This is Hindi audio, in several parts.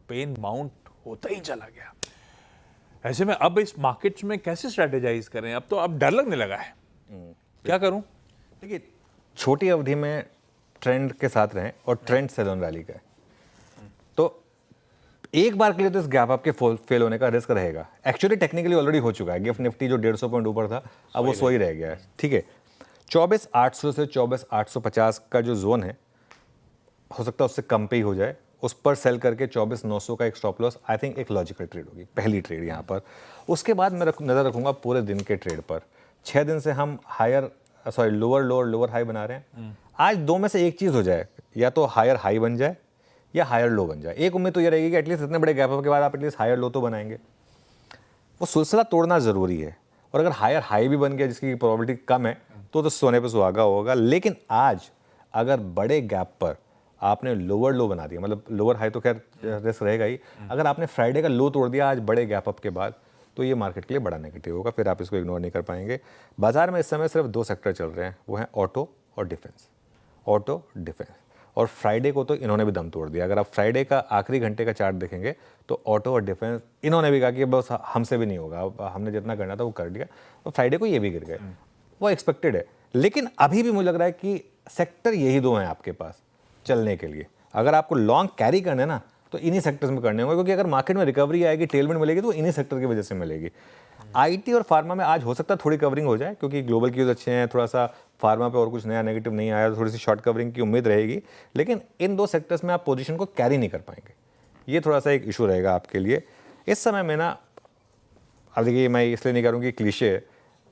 पेन माउंट होता ही चला गया। ऐसे में अब इस मार्केट्स में कैसे स्ट्रेटेजाइज करें? अब तो अब डर लगने लगा है, क्या करूं? देखिए, छोटी अवधि में ट्रेंड के साथ रहें और ट्रेंड सेजन रैली का है, तो एक बार के लिए तो इस गैप आपके फेल होने का रिस्क रहेगा। एक्चुअली टेक्निकली ऑलरेडी हो चुका है। गिफ्ट निफ्टी जो 150 पॉइंट ऊपर था, अब वो सो ही रह गया है। ठीक है, 24,800 से 24,850 का जो जोन है, हो सकता है उससे कम पे ही हो जाए। उस पर सेल करके 24,900 का एक स्टॉप लॉस, आई थिंक एक लॉजिकल ट्रेड होगी, पहली ट्रेड यहाँ पर। उसके बाद मैं नज़र रखूंगा पूरे दिन के ट्रेड पर। 6 दिन से हम लोअर हाई बना रहे हैं। आज दो में से एक चीज़ हो जाए, या तो हायर हाई बन जाए या हायर लो बन जाए। एक उम्मीद तो ये रहेगी कि एटलीस्ट इतने बड़े गैप के बाद आप एटलीस्ट हायर लो तो बनाएंगे। वो सिलसिला तोड़ना ज़रूरी है, और अगर हायर हाई भी बन गया जिसकी प्रोबेबिलिटी कम है तो सोने पे सुहागा होगा। लेकिन आज अगर बड़े गैप पर आपने लोअर लो बना दिया, मतलब लोअर हाई तो खैर रिस्क रहेगा ही, अगर आपने फ्राइडे का लो तोड़ दिया आज बड़े गैप अप के बाद, तो ये मार्केट के लिए बड़ा नेगेटिव होगा। फिर आप इसको इग्नोर नहीं कर पाएंगे। बाजार में इस समय सिर्फ 2 सेक्टर चल रहे हैं, वो हैं ऑटो और डिफेंस। ऑटो डिफेंस, और फ्राइडे को तो इन्होंने भी दम तोड़ दिया। अगर आप फ्राइडे का आखिरी घंटे का चार्ट देखेंगे तो ऑटो और डिफेंस इन्होंने भी कहा कि बस हमसे भी नहीं होगा, हमने जितना करना था वो कर दिया, तो फ्राइडे को ये भी गिर गए। वो एक्सपेक्टेड है, लेकिन अभी भी मुझे लग रहा है कि सेक्टर यही 2 हैं आपके पास चलने के लिए। अगर आपको लॉन्ग कैरी करना है ना, तो इन्हीं सेक्टर्स में करने होंगे, क्योंकि अगर मार्केट में रिकवरी आएगी, टेलमेंट मिलेगी, तो इन्हीं सेक्टर की वजह से मिलेगी। आईटी और फार्मा में आज हो सकता है थोड़ी कवरिंग हो जाए, क्योंकि ग्लोबल क्यूज अच्छे हैं। थोड़ा सा फार्मा पे और कुछ नया नेगेटिव नहीं आया, तो थोड़ी सी शॉर्ट कवरिंग की उम्मीद रहेगी। लेकिन इन 2 सेक्टर्स में आप पोजीशन को कैरी नहीं कर पाएंगे, ये थोड़ा सा एक इशू रहेगा आपके लिए इस समय में ना। अब देखिए, मैं इसलिए नहीं करूँगी क्लीशे,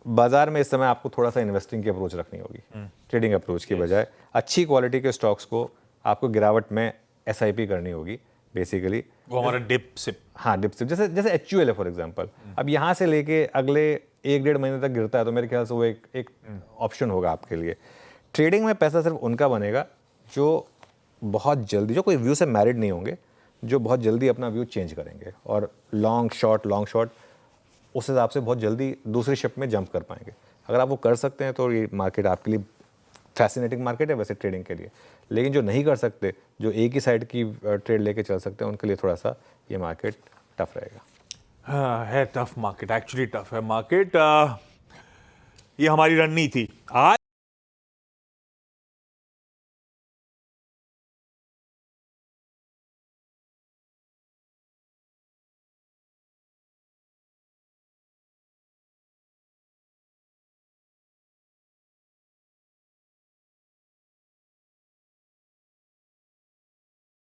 बाजार में इस समय आपको थोड़ा सा इन्वेस्टिंग की अप्रोच रखनी होगी, ट्रेडिंग अप्रोच की बजाय। अच्छी क्वालिटी के स्टॉक्स को आपको गिरावट में एसआईपी करनी होगी बेसिकली। वो हमारा डिप सिप, हाँ डिप सिप, जैसे HUL है फॉर एग्जांपल। अब यहाँ से लेके अगले 1-1.5 महीने तक गिरता है, तो मेरे ख्याल से वो एक ऑप्शन होगा आपके लिए। ट्रेडिंग में पैसा सिर्फ उनका बनेगा जो बहुत जल्दी, जो कोई व्यू से मैरिड नहीं होंगे, जो बहुत जल्दी अपना व्यू चेंज करेंगे, और लॉन्ग शॉर्ट उस हिसाब से बहुत जल्दी दूसरी शिप में जंप कर पाएंगे। अगर आप वो कर सकते हैं तो ये मार्केट आपके लिए फैसिनेटिंग मार्केट है वैसे ट्रेडिंग के लिए। लेकिन जो नहीं कर सकते, जो एक ही साइड की ट्रेड लेके चल सकते हैं, उनके लिए थोड़ा सा ये मार्केट टफ रहेगा। हाँ, है टफ मार्केट, एक्चुअली टफ है मार्केट। ये हमारी रणनीति आज